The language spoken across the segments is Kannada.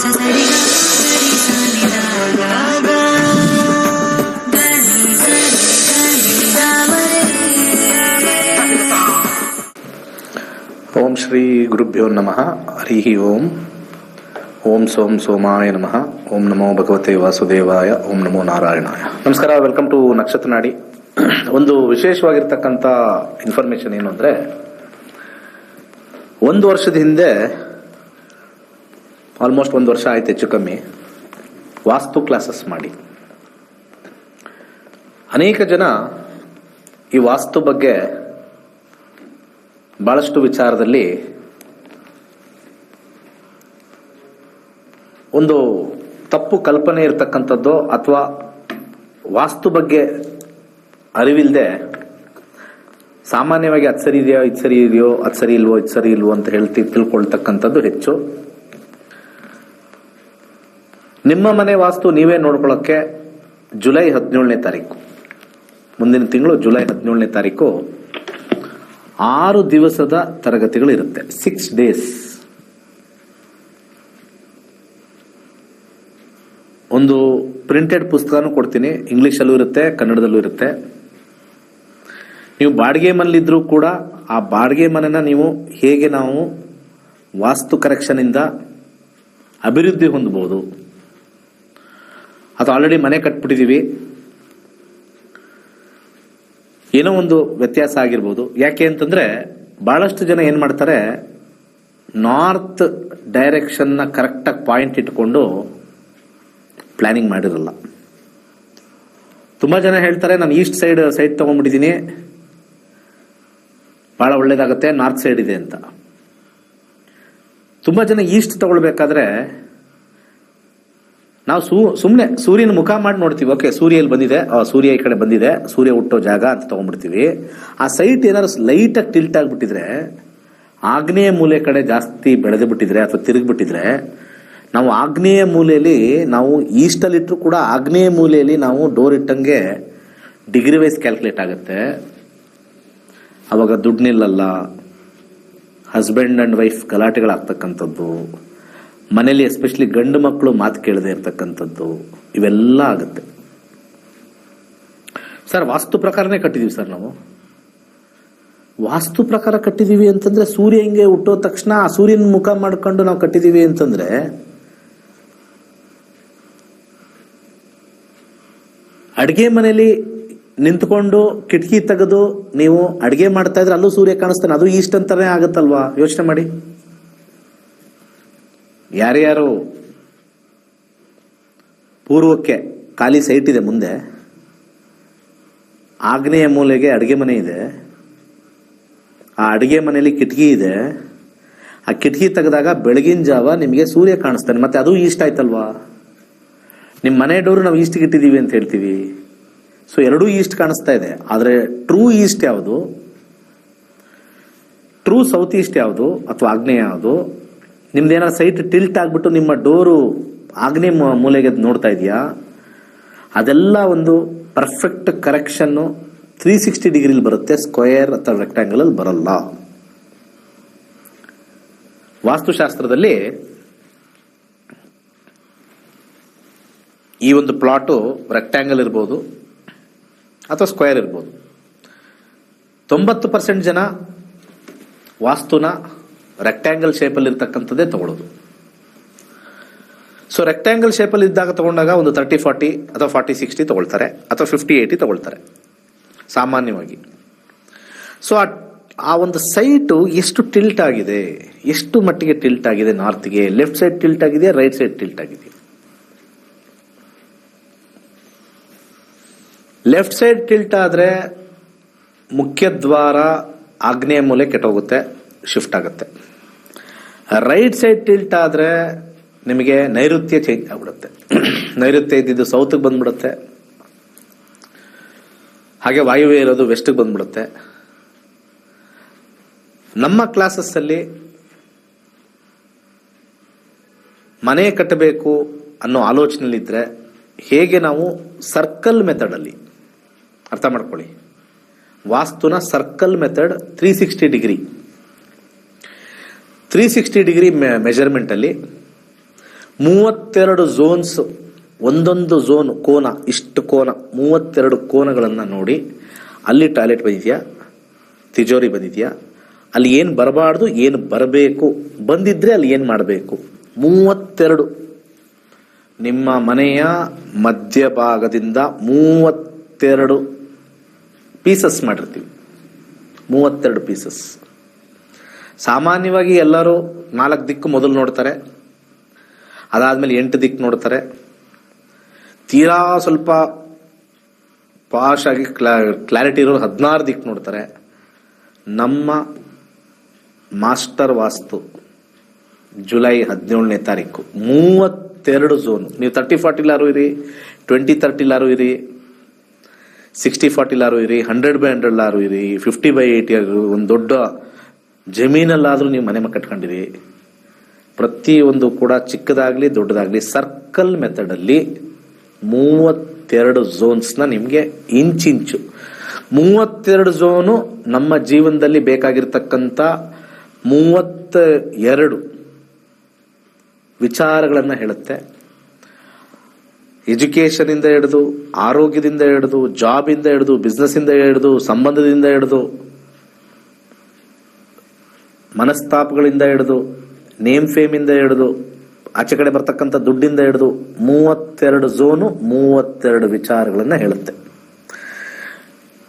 ಓಂ ಶ್ರೀ ಗುರುಭ್ಯೋ ನಮಃ. ಹರಿ ಓಂ. ಓಂ ಸೋಂ ಸೋಮಾಯ ನಮಃ. ಓಂ ನಮೋ ಭಗವತೆ ವಾಸುದೇವಾಯ. ಓಂ ನಮೋ ನಾರಾಯಣಾಯ. ನಮಸ್ಕಾರ. ವೆಲ್ಕಮ್ ಟು ನಕ್ಷತ್ರ ನಾಡಿ. ಒಂದು ವಿಶೇಷವಾಗಿರ್ತಕ್ಕಂಥ ಇನ್ಫಾರ್ಮೇಶನ್ ಏನು ಅಂದರೆ, 1 ವರ್ಷದ ಹಿಂದೆ, ಆಲ್ಮೋಸ್ಟ್ 1 ವರ್ಷ ಆಯ್ತು ಹೆಚ್ಚು ಕಮ್ಮಿ, ವಾಸ್ತು ಕ್ಲಾಸಸ್ ಮಾಡಿ ಅನೇಕ ಜನ ಈ ವಾಸ್ತು ಬಗ್ಗೆ ಬಹಳಷ್ಟು ವಿಚಾರದಲ್ಲಿ ಒಂದು ತಪ್ಪು ಕಲ್ಪನೆ ಇರತಕ್ಕಂಥದ್ದು ಅಥವಾ ವಾಸ್ತು ಬಗ್ಗೆ ಅರಿವಿಲ್ಲದೆ ಸಾಮಾನ್ಯವಾಗಿ ಅದು ಸರಿ ಇದೆಯೋ ಇದು ಸರಿ ಇದೆಯೋ ಅದು ಸರಿ ಇಲ್ವೋ ಇದು ಸರಿ ಇಲ್ವೋ ಅಂತ ತಿಳ್ಕೊಳ್ತಕ್ಕಂಥದ್ದು ಹೆಚ್ಚು. ನಿಮ್ಮ ಮನೆ ವಾಸ್ತು ನೀವೇ ನೋಡ್ಕೊಳ್ಳೋಕ್ಕೆ ಜುಲೈ 17ನೇ ತಾರೀಕು, ಮುಂದಿನ ತಿಂಗಳು ಜುಲೈ 17ನೇ ತಾರೀಕು 6 ದಿವಸದ ತರಗತಿಗಳು ಇರುತ್ತೆ. 6 days. ಒಂದು ಪ್ರಿಂಟೆಡ್ ಪುಸ್ತಕನೂ ಕೊಡ್ತೀನಿ. ಇಂಗ್ಲಿಷಲ್ಲೂ ಇರುತ್ತೆ, ಕನ್ನಡದಲ್ಲೂ ಇರುತ್ತೆ. ನೀವು ಬಾಡಿಗೆ ಮನೇಲಿದ್ರೂ ಕೂಡ ಆ ಬಾಡಿಗೆ ಮನೆನ ನೀವು ಹೇಗೆ ನಾವು ವಾಸ್ತು ಕರೆಕ್ಷನ್ ಇಂದ ಅಭಿವೃದ್ಧಿ ಹೊಂದಬಹುದು, ಅಥವಾ ಆಲ್ರೆಡಿ ಮನೆ ಕಟ್ಬಿಟ್ಟಿದೀವಿ, ಏನೋ ಒಂದು ವ್ಯತ್ಯಾಸ ಆಗಿರ್ಬೋದು. ಯಾಕೆ ಅಂತಂದ್ರೆ ಬಹಳಷ್ಟು ಜನ ಏನ್ ಮಾಡ್ತಾರೆ, ನಾರ್ತ್ ಡೈರೆಕ್ಷನ್ ನ ಕರೆಕ್ಟಾಗಿ ಪಾಯಿಂಟ್ ಇಟ್ಕೊಂಡು ಪ್ಲಾನಿಂಗ್ ಮಾಡಿರಲ್ಲ. ತುಂಬಾ ಜನ ಹೇಳ್ತಾರೆ, ನಾನು ಈಸ್ಟ್ ಸೈಡ್ ತಗೊಂಡ್ಬಿಟ್ಟಿದ್ದೀನಿ, ಬಹಳ ಒಳ್ಳೇದಾಗತ್ತೆ, ನಾರ್ತ್ ಸೈಡ್ ಇದೆ ಅಂತ. ತುಂಬಾ ಜನ ಈಸ್ಟ್ ತಗೊಳ್ಬೇಕಾದ್ರೆ ನಾವು ಸುಮ್ಮನೆ ಸೂರ್ಯನ ಮುಖ ಮಾಡಿ ನೋಡ್ತೀವಿ. ಓಕೆ, ಸೂರ್ಯ ಇಲ್ಲಿ ಬಂದಿದೆ, ಸೂರ್ಯ ಈ ಕಡೆ ಬಂದಿದೆ, ಸೂರ್ಯ ಹುಟ್ಟೋ ಜಾಗ ಅಂತ ತಗೊಂಡ್ಬಿಡ್ತೀವಿ. ಆ ಸೈಟ್ ಏನಾದ್ರು ಲೈಟಾಗಿ ಟಿಲ್ಟ್ ಆಗಿಬಿಟ್ಟಿದ್ರೆ, ಆಗ್ನೇಯ ಮೂಲೆ ಕಡೆ ಜಾಸ್ತಿ ಬೆಳೆದು ಬಿಟ್ಟಿದ್ರೆ ಅಥವಾ ತಿರುಗಿಬಿಟ್ಟಿದ್ರೆ, ನಾವು ಆಗ್ನೇಯ ಮೂಲೆಯಲ್ಲಿ ನಾವು ಈಸ್ಟಲ್ಲಿ ಇಟ್ಟರು ಕೂಡ ಆಗ್ನೇಯ ಮೂಲೆಯಲ್ಲಿ ನಾವು ಡೋರ್ ಇಟ್ಟಂಗೆ ಡಿಗ್ರಿ ವೈಸ್ ಕ್ಯಾಲ್ಕುಲೇಟ್ ಆಗುತ್ತೆ. ಅವಾಗ ದುಡ್ಡು ನಿಲ್ಲಲ್ಲ, ಹಸ್ಬೆಂಡ್ ಅಂಡ್ ವೈಫ್ ಗಲಾಟೆಗಳಾಗ್ತಕ್ಕಂಥದ್ದು, ಮನೇಲಿ ಎಸ್ಪೆಷಲಿ ಗಂಡು ಮಕ್ಕಳು ಮಾತು ಕೇಳದೆ ಇರ್ತಕ್ಕಂಥದ್ದು, ಇವೆಲ್ಲ ಆಗುತ್ತೆ. ಸರ್, ವಾಸ್ತು ಪ್ರಕಾರನೇ ಕಟ್ಟಿದೀವಿ ಸರ್ ನಾವು. ವಾಸ್ತು ಪ್ರಕಾರ ಕಟ್ಟಿದೀವಿ ಅಂತಂದ್ರೆ ಸೂರ್ಯ ಹಿಂಗೆ ಹುಟ್ಟೋ ತಕ್ಷಣ ಆ ಸೂರ್ಯನ ಮುಖ ಮಾಡ್ಕೊಂಡು ನಾವು ಕಟ್ಟಿದೀವಿ ಅಂತಂದ್ರೆ, ಅಡಿಗೆ ಮನೇಲಿ ನಿಂತ್ಕೊಂಡು ಕಿಟಕಿ ತೆಗೆದು ನೀವು ಅಡಿಗೆ ಮಾಡ್ತಾ ಇದ್ರೆ ಅಲ್ಲೂ ಸೂರ್ಯ ಕಾಣಿಸ್ತಾನೆ, ಅದು ಈಸ್ಟ್ ಅಂತಾನೆ ಆಗುತ್ತಲ್ವಾ? ಯೋಚನೆ ಮಾಡಿ. ಯಾರ್ಯಾರು ಪೂರ್ವಕ್ಕೆ ಖಾಲಿ ಸೈಟ್ ಇದೆ, ಮುಂದೆ ಆಗ್ನೇಯ ಮೂಲೆಗೆ ಅಡಿಗೆ ಮನೆ ಇದೆ, ಆ ಅಡಿಗೆ ಮನೆಯಲ್ಲಿ ಕಿಟಕಿ ಇದೆ, ಆ ಕಿಟಕಿ ತೆಗೆದಾಗ ಬೆಳಗಿನ ಜಾವ ನಿಮಗೆ ಸೂರ್ಯ ಕಾಣಿಸ್ತಾನೆ, ಮತ್ತೆ ಅದು ಈಸ್ಟ್ ಆಯ್ತಲ್ವಾ? ನಿಮ್ಮ ಮನೆ ಡೋರು ನಾವು ಈಸ್ಟ್ಗೆ ಇಟ್ಟಿದ್ದೀವಿ ಅಂತ ಹೇಳ್ತೀವಿ. ಸೊ ಎರಡೂ ಈಸ್ಟ್ ಕಾಣಿಸ್ತಾ ಇದೆ. ಆದರೆ ಟ್ರೂ ಈಸ್ಟ್ ಯಾವುದು, ಟ್ರೂ ಸೌತ್ ಈಸ್ಟ್ ಯಾವುದು ಅಥವಾ ಆಗ್ನೇಯ ಯಾವುದು? ನಿಮ್ದೇನಾದ್ರು ಸೈಟ್ ಟಿಲ್ಟ್ ಆಗ್ಬಿಟ್ಟು ನಿಮ್ಮ ಡೋರು ಆಗ್ನೇಯ ಮೂಲೆಗೆ ನೋಡ್ತಾ ಇದೆಯಾ? ಅದೆಲ್ಲ ಒಂದು ಪರ್ಫೆಕ್ಟ್ ಕರೆಕ್ಷನ್ 360 ಡಿಗ್ರಿಲಿ ಬರುತ್ತೆ, ಸ್ಕ್ವೇರ್ ಅಥವಾ ರೆಕ್ಟಾಂಗಲ್ ಅಲ್ಲಿ ಬರಲ್ಲ. ವಾಸ್ತುಶಾಸ್ತ್ರದಲ್ಲಿ ಈ ಒಂದು ಪ್ಲಾಟು ರೆಕ್ಟಾಂಗಲ್ ಇರ್ಬೋದು ಅಥವಾ ಸ್ಕ್ವೇರ್ ಇರ್ಬೋದು. 90% ಜನ ವಾಸ್ತುನ ರೆಕ್ಟಾಂಗಲ್ ಶೇಪಲ್ಲಿ ಇರ್ತಕ್ಕಂಥದ್ದೇ ತಗೊಳ್ಳೋದು. ಸೊ ರೆಕ್ಟಾಂಗಲ್ ಶೇಪಲ್ಲಿ ಇದ್ದಾಗ ತಗೊಂಡಾಗ ಒಂದು 30-40 ಅಥವಾ 40-60 ತಗೊಳ್ತಾರೆ, ಅಥವಾ 50-80 ತಗೊಳ್ತಾರೆ ಸಾಮಾನ್ಯವಾಗಿ. ಸೊ ಆ ಒಂದು ಸೈಟು ಎಷ್ಟು ಟಿಲ್ಟ್ ಆಗಿದೆ, ಎಷ್ಟು ಮಟ್ಟಿಗೆ ಟಿಲ್ಟ್ ಆಗಿದೆ, ನಾರ್ತ್ಗೆ ಲೆಫ್ಟ್ ಸೈಡ್ ಟಿಲ್ಟ್ ಆಗಿದೆ, ರೈಟ್ ಸೈಡ್ ಟಿಲ್ಟ್ ಆಗಿದೆ. ಲೆಫ್ಟ್ ಸೈಡ್ ಟಿಲ್ಟ್ ಆದ್ರೆ ಮುಖ್ಯ ದ್ವಾರ ಆಗ್ನೇಯ ಮೂಲೆ ಕೆಟ್ಟೋಗುತ್ತೆ, ಶಿಫ್ಟ್ ಆಗುತ್ತೆ. ರೈಟ್ ಸೈಡ್ ಟಿಲ್ಟ್ ಆದ್ರೆ ನಿಮಗೆ ನೈಋತ್ಯ ಚೇಂಜ್ ಆಗ್ಬಿಡುತ್ತೆ. ನೈಋತ್ಯ ಇದ್ದಿದ್ದು ಸೌತ್ಗೆ ಬಂದ್ಬಿಡುತ್ತೆ, ಹಾಗೆ ವಾಯುವ್ಯ ಇರೋದು ವೆಸ್ಟ್ಗೆ ಬಂದ್ಬಿಡುತ್ತೆ. ನಮ್ಮ ಕ್ಲಾಸಸ್ ಅಲ್ಲಿ ಮನೆ ಕಟ್ಟಬೇಕು ಅನ್ನೋ ಆಲೋಚನೆಯಲ್ಲಿದ್ರೆ ಹೇಗೆ ನಾವು ಸರ್ಕಲ್ ಮೆಥಡ್ ಅಲ್ಲಿ ಅರ್ಥ ಮಾಡ್ಕೊಳ್ಳಿ. ವಾಸ್ತುನ ಸರ್ಕಲ್ ಮೆಥಡ್ 360 ಡಿಗ್ರಿ ಮೆಜರ್ಮೆಂಟ್ ಅಲ್ಲಿ 32 ಝೋನ್ಸ್, ಒಂದೊಂದು ಝೋನ್ ಕೋನ, ಇಷ್ಟು ಕೋನ, 32 ಕೋನಗಳನ್ನು ನೋಡಿ ಅಲ್ಲಿ ಟಾಯ್ಲೆಟ್ ಬಂದಿದೆಯಾ, ತಿಜೋರಿ ಬಂದಿದೆಯಾ, ಅಲ್ಲಿ ಏನು ಬರಬಾರ್ದು, ಏನು ಬರಬೇಕು, ಬಂದಿದ್ರೆ ಅಲ್ಲಿ ಏನು ಮಾಡಬೇಕು. 32 ನಿಮ್ಮ ಮನೆಯ ಮಧ್ಯಭಾಗದಿಂದ 32 ಪೀಸಸ್ ಮಾಡಿರ್ತೀವಿ. 32 ಪೀಸಸ್. ಸಾಮಾನ್ಯವಾಗಿ ಎಲ್ಲರೂ 4 ದಿಕ್ಕು ಮೊದಲು ನೋಡ್ತಾರೆ, ಅದಾದ್ಮೇಲೆ 8 ದಿಕ್ಕು ನೋಡ್ತಾರೆ. ತೀರಾ ಸ್ವಲ್ಪ ಪಾಶ್ ಆಗಿ ಕ್ಲಾರಿಟಿ ಇರೋರು 16 ದಿಕ್ಕು ನೋಡ್ತಾರೆ. ನಮ್ಮ ಮಾಸ್ಟರ್ ವಾಸ್ತು ಜುಲೈ 17ನೇ ತಾರೀಕು 32 ಝೋನ್. ನೀವು 30-40 ಇರಿ, 20-30 ಇರಿ, 60-40 ಇರಿ, 100/100 ಇರಿ, 50/80 ಒಂದು ದೊಡ್ಡ ಜಮೀನಲ್ಲಾದ್ರೂ ನೀವು ಮನೆ ಕಟ್ಕೊಂಡಿರಿ. ಪ್ರತಿಯೊಂದು ಕೂಡ ಚಿಕ್ಕದಾಗ್ಲಿ ದೊಡ್ಡದಾಗ್ಲಿ ಸರ್ಕಲ್ ಮೆಥಡ್ ಅಲ್ಲಿ 32 ಝೋನ್ಸ್ನ ನಿಮಗೆ ಇಂಚಿಂಚು 32 ಝೋನು ನಮ್ಮ ಜೀವನದಲ್ಲಿ ಬೇಕಾಗಿರ್ತಕ್ಕಂಥ 32 ವಿಚಾರಗಳನ್ನ ಹೇಳುತ್ತೆ. ಎಜುಕೇಶನ್ ಇಂದ ಹಿಡಿದು, ಆರೋಗ್ಯದಿಂದ ಹಿಡಿದು, ಜಾಬ್ ಇಂದ ಹಿಡಿದು, ಬಿಸ್ನೆಸ್ ಇಂದ ಹಿಡಿದು, ಸಂಬಂಧದಿಂದ ಹಿಡಿದು, ಮನಸ್ತಾಪಗಳಿಂದ ಹಿಡಿದು, ನೇಮ್ ಫೇಮ್ ಇಂದ ಹಿಡಿದು, ಆಚೆ ಕಡೆ ಬರ್ತಕ್ಕಂಥ ದುಡ್ಡಿಂದ ಹಿಡಿದು 32 ಝೋನು 32 ವಿಚಾರಗಳನ್ನ ಹೇಳುತ್ತೆ.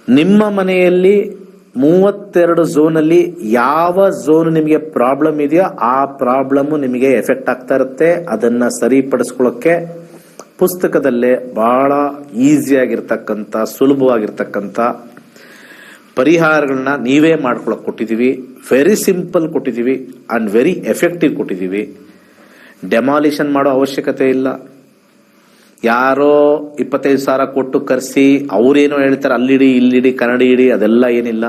ನಿಮ್ಮ ಮನೆಯಲ್ಲಿ 32 ಝೋನಲ್ಲಿ ಯಾವ ಝೋನ್ ನಿಮಗೆ ಪ್ರಾಬ್ಲಮ್ ಇದೆಯೋ ಆ ಪ್ರಾಬ್ಲಮ್ ನಿಮಗೆ ಎಫೆಕ್ಟ್ ಆಗ್ತಾ ಇರುತ್ತೆ. ಅದನ್ನ ಸರಿಪಡಿಸ್ಕೊಳ್ಳೋಕೆ ಪುಸ್ತಕದಲ್ಲೇ ಬಹಳ ಈಸಿಯಾಗಿರ್ತಕ್ಕಂಥ, ಸುಲಭವಾಗಿರ್ತಕ್ಕಂಥ ಪರಿಹಾರಗಳನ್ನ ನೀವೇ ಮಾಡ್ಕೊಳಕ್ ಕೊಟ್ಟಿದ್ದೀವಿ. ವೆರಿ ಸಿಂಪಲ್ ಕೊಟ್ಟಿದ್ದೀವಿ ಅಂಡ್ ವೆರಿ ಎಫೆಕ್ಟಿವ್ ಕೊಟ್ಟಿದ್ದೀವಿ. ಡೆಮಾಲಿಷನ್ ಮಾಡೋ ಅವಶ್ಯಕತೆ ಇಲ್ಲ. ಯಾರೋ 25,000 ಕೊಟ್ಟು ಕರೆಸಿ ಅವ್ರೇನೋ ಹೇಳ್ತಾರೆ, ಅಲ್ಲಿಡಿ ಇಲ್ಲಿಡಿ ಕನ್ನಡಿ ಇಡಿ, ಅದೆಲ್ಲ ಏನಿಲ್ಲ.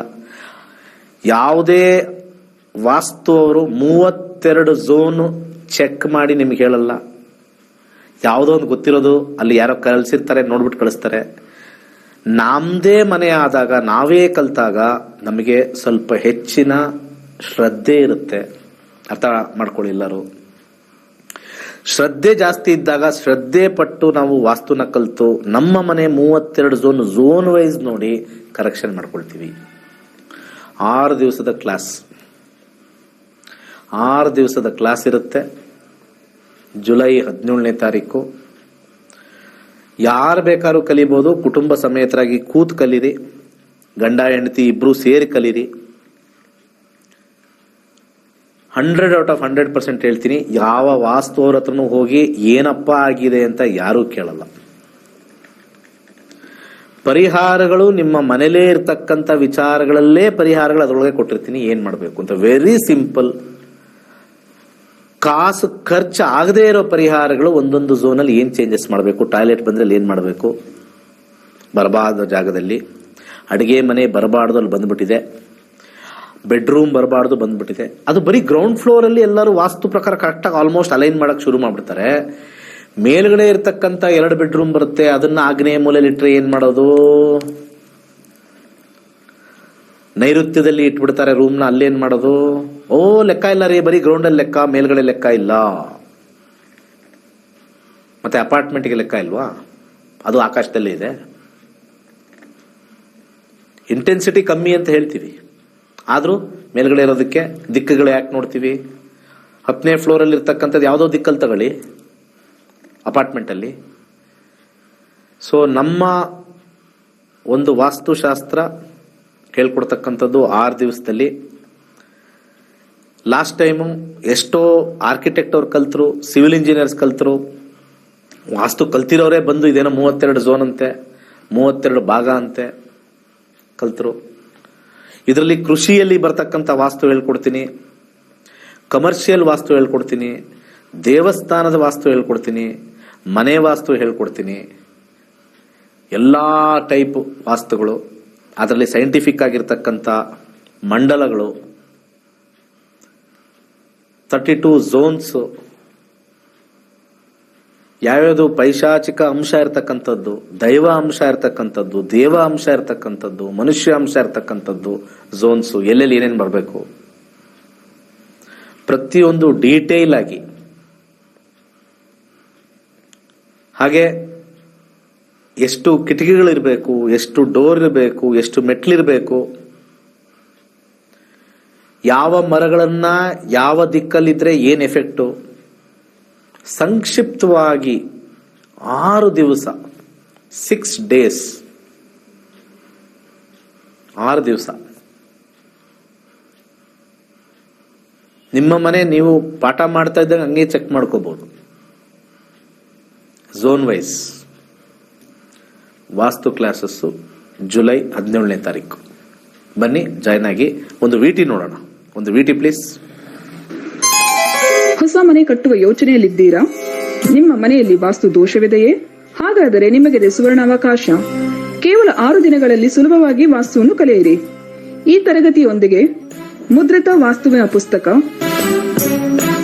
ಯಾವುದೇ ವಾಸ್ತು ಅವರು 32 ಝೋನ್ ಚೆಕ್ ಮಾಡಿ ನಿಮ್ಗೆ ಹೇಳಲ್ಲ. ಯಾವುದೋ ಒಂದು ಗೊತ್ತಿರೋದು ಅಲ್ಲಿ ಯಾರೋ ಕಲಿಸಿರ್ತಾರೆ, ನೋಡ್ಬಿಟ್ಟು ಕಳಿಸ್ತಾರೆ. ನಮ್ದೇ ಮನೆ ಆದಾಗ, ನಾವೇ ಕಲ್ತಾಗ ನಮಗೆ ಸ್ವಲ್ಪ ಹೆಚ್ಚಿನ ಶ್ರದ್ಧೆ ಇರುತ್ತೆ. ಅರ್ಥ ಮಾಡ್ಕೊಳ್ಳಿ ಎಲ್ಲರೂ. ಶ್ರದ್ಧೆ ಜಾಸ್ತಿ ಇದ್ದಾಗ ಶ್ರದ್ಧೆ ಪಟ್ಟು ನಾವು ವಾಸ್ತುನ ಕಲ್ತು ನಮ್ಮ ಮನೆ 32 ಝೋನ್ ವೈಸ್ ನೋಡಿ ಕರೆಕ್ಷನ್ ಮಾಡ್ಕೊಳ್ತೀವಿ. 6 ದಿವಸದ ಕ್ಲಾಸ್, 6 ದಿವಸದ ಕ್ಲಾಸ್ ಇರುತ್ತೆ. ಜುಲೈ 17ನೇ ತಾರೀಕು. ಯಾರು ಬೇಕಾದ್ರೂ ಕಲಿಬಹುದು. ಕುಟುಂಬ ಸಮೇತರಾಗಿ ಕೂತ್ ಕಲೀರಿ. ಗಂಡ ಹೆಂಡತಿ ಇಬ್ರು ಸೇರಿ ಕಲೀರಿ. 100/100% ಹೇಳ್ತೀನಿ. ಯಾವ ವಾಸ್ತು ಅವ್ರ ಹತ್ರನೂ ಹೋಗಿ ಏನಪ್ಪ ಆಗಿದೆ ಅಂತ ಯಾರೂ ಕೇಳಲ್ಲ. ಪರಿಹಾರಗಳು ನಿಮ್ಮ ಮನೇಲೇ ಇರ್ತಕ್ಕಂಥ ವಿಚಾರಗಳಲ್ಲೇ ಪರಿಹಾರಗಳು ಅದರೊಳಗೆ ಕೊಟ್ಟಿರ್ತೀನಿ, ಏನ್ ಮಾಡಬೇಕು ಅಂತ. Very simple. ಕಾಸು ಖರ್ಚು ಆಗದೇ ಇರೋ ಪರಿಹಾರಗಳು. ಒಂದೊಂದು ಝೋನಲ್ಲಿ ಏನ್ ಚೇಂಜಸ್ ಮಾಡಬೇಕು, ಟಾಯ್ಲೆಟ್ ಬಂದ್ರೆ ಅಲ್ಲಿ ಏನ್ ಮಾಡಬೇಕು, ಬರಬಾರ್ದ ಜಾಗದಲ್ಲಿ, ಅಡಿಗೆ ಮನೆ ಬರಬಾರ್ದು ಅಲ್ಲಿ ಬಂದ್ಬಿಟ್ಟಿದೆ, ಬೆಡ್ರೂಮ್ ಬರಬಾರ್ದು ಬಂದ್ಬಿಟ್ಟಿದೆ. ಅದು ಬರೀ ಗ್ರೌಂಡ್ ಫ್ಲೋರ್ ಅಲ್ಲಿ ಎಲ್ಲರೂ ವಾಸ್ತು ಪ್ರಕಾರ ಕರೆಕ್ಟಾಗಿ ಆಲ್ಮೋಸ್ಟ್ ಅಲೈನ್ ಮಾಡಕ್ ಶುರು ಮಾಡ್ಬಿಡ್ತಾರೆ. ಮೇಲ್ಗಡೆ ಇರ್ತಕ್ಕಂಥ 2 ಬೆಡ್ರೂಮ್ ಬರುತ್ತೆ, ಅದನ್ನ ಆಗ್ನೇಯ ಮೂಲೆಯಲ್ಲಿ ಇಟ್ರೆ ಏನ್ ಮಾಡೋದು, ನೈಋತ್ಯದಲ್ಲಿ ಇಟ್ಬಿಡ್ತಾರೆ ರೂಮ್ನ, ಅಲ್ಲೇನ್ ಮಾಡೋದು. ಓ ಲೆಕ್ಕ ಇಲ್ಲ ರೀ, ಬರೀ ಗ್ರೌಂಡ್ ಅಲ್ಲಿ ಲೆಕ್ಕ, ಮೇಲ್ಗಡೆ ಲೆಕ್ಕ ಇಲ್ಲ. ಮತ್ತೆ ಅಪಾರ್ಟ್ಮೆಂಟ್ಗೆ ಲೆಕ್ಕ ಇಲ್ವಾ? ಅದು ಆಕಾಶದಲ್ಲೇ ಇದೆ. ಇಂಟೆನ್ಸಿಟಿ ಕಮ್ಮಿ ಅಂತ ಹೇಳ್ತೀವಿ, ಆದ್ರೂ ಮೇಲ್ಗಡೆ ಇರೋದಕ್ಕೆ ದಿಕ್ಕುಗಳು ಯಾಕೆ ನೋಡ್ತೀವಿ? 10ನೇ ಫ್ಲೋರ್ ಅಲ್ಲಿ ಇರ್ತಕ್ಕಂಥದ್ದು ಯಾವುದೋ ದಿಕ್ಕಲ್ಲಿ ತಗೊಳ್ಳಿ ಅಪಾರ್ಟ್ಮೆಂಟ್ ಅಲ್ಲಿ. ಸೊ ನಮ್ಮ ಒಂದು ವಾಸ್ತುಶಾಸ್ತ್ರ ಹೇಳ್ಕೊಡ್ತಕ್ಕಂಥದ್ದು 6 ದಿವಸದಲ್ಲಿ. ಲಾಸ್ಟ್ ಟೈಮು ಎಷ್ಟೋ ಆರ್ಕಿಟೆಕ್ಟ್ ಅವ್ರು ಕಲ್ತರು, ಸಿವಿಲ್ ಇಂಜಿನಿಯರ್ಸ್ ಕಲ್ತರು, ವಾಸ್ತು ಕಲ್ತಿರೋರೇ ಬಂದು ಇದೇನೋ 32 ಝೋನ್ ಅಂತೆ, 32 ಭಾಗ ಅಂತೆ ಕಲ್ತರು. ಇದರಲ್ಲಿ ಕೃಷಿಯಲ್ಲಿ ಬರ್ತಕ್ಕಂಥ ವಾಸ್ತು ಹೇಳ್ಕೊಡ್ತೀನಿ, ಕಮರ್ಷಿಯಲ್ ವಾಸ್ತು ಹೇಳ್ಕೊಡ್ತೀನಿ, ದೇವಸ್ಥಾನದ ವಾಸ್ತು ಹೇಳ್ಕೊಡ್ತೀನಿ, ಮನೆ ವಾಸ್ತು ಹೇಳ್ಕೊಡ್ತೀನಿ, ಎಲ್ಲಾ ಟೈಪ್ ವಾಸ್ತುಗಳು. ಅದರಲ್ಲಿ ಸೈಂಟಿಫಿಕ್ ಆಗಿರ್ತಕ್ಕಂಥ ಮಂಡಲಗಳು, 32 ಝೋನ್ಸ್, ಯಾವ್ಯಾವುದು ಪೈಶಾಚಿಕ ಅಂಶ ಇರ್ತಕ್ಕಂಥದ್ದು, ದೈವ ಅಂಶ ಇರ್ತಕ್ಕಂಥದ್ದು, ದೇವ ಅಂಶ ಇರ್ತಕ್ಕಂಥದ್ದು, ಮನುಷ್ಯ ಅಂಶ ಇರ್ತಕ್ಕಂಥದ್ದು ಝೋನ್ಸ್, ಎಲ್ಲೆಲ್ಲಿ ಏನೇನು ಬರಬೇಕು ಪ್ರತಿಯೊಂದು ಡೀಟೇಲ್ ಆಗಿ ಹಾಗೆ ಎಷ್ಟು ಕಿಟಕಿಗಳಿರಬೇಕು, ಎಷ್ಟು ಡೋರ್ ಇರಬೇಕು, ಎಷ್ಟು ಮೆಟ್ಲಿರಬೇಕು, ಯಾವ ಮರಗಳನ್ನ ಯಾವ ದಿಕ್ಕಲ್ಲಿದ್ರೆ ಏನ್ ಎಫೆಕ್ಟು, ಸಂಕ್ಷಿಪ್ತವಾಗಿ 6 ದಿವಸ 6 ಡೇಸ್ 6 ದಿವಸ ನಿಮ್ಮ ಮನೆ ನೀವು ಪಾಠ ಮಾಡ್ತಾ ಇದ್ದಾಗ ಹಂಗೆ ಚೆಕ್ ಮಾಡ್ಕೋಬಹುದು. ಝೋನ್ ವೈಸ್ ವಾಸ್ತು ಕ್ಲಾಸಸ್ಸು ಜುಲೈ 17ನೇ ತಾರೀಕು. ಬನ್ನಿ, ಜಾಯ್ನ್ ಆಗಿ. ಒಂದು ವಿಟಿ ನೋಡೋಣ. ಒಂದು ವಿಟಿ ಪ್ಲೀಸ್. ಹೊಸ ಮನೆ ಕಟ್ಟುವ ಯೋಚನೆಯಲ್ಲಿದ್ದೀರಾ? ನಿಮ್ಮ ಮನೆಯಲ್ಲಿ ವಾಸ್ತು ದೋಷವಿದೆಯೇ? ಹಾಗಾದರೆ ನಿಮಗೆ ಸುವರ್ಣಾವಕಾಶ. ಕೇವಲ 6 ದಿನಗಳಲ್ಲಿ ಸುಲಭವಾಗಿ ವಾಸ್ತುವನ್ನು ಕಲಿಯಿರಿ. ಈ ತರಗತಿಯೊಂದಿಗೆ ಮುದ್ರಿತ ವಾಸ್ತುವಿನ ಪುಸ್ತಕ.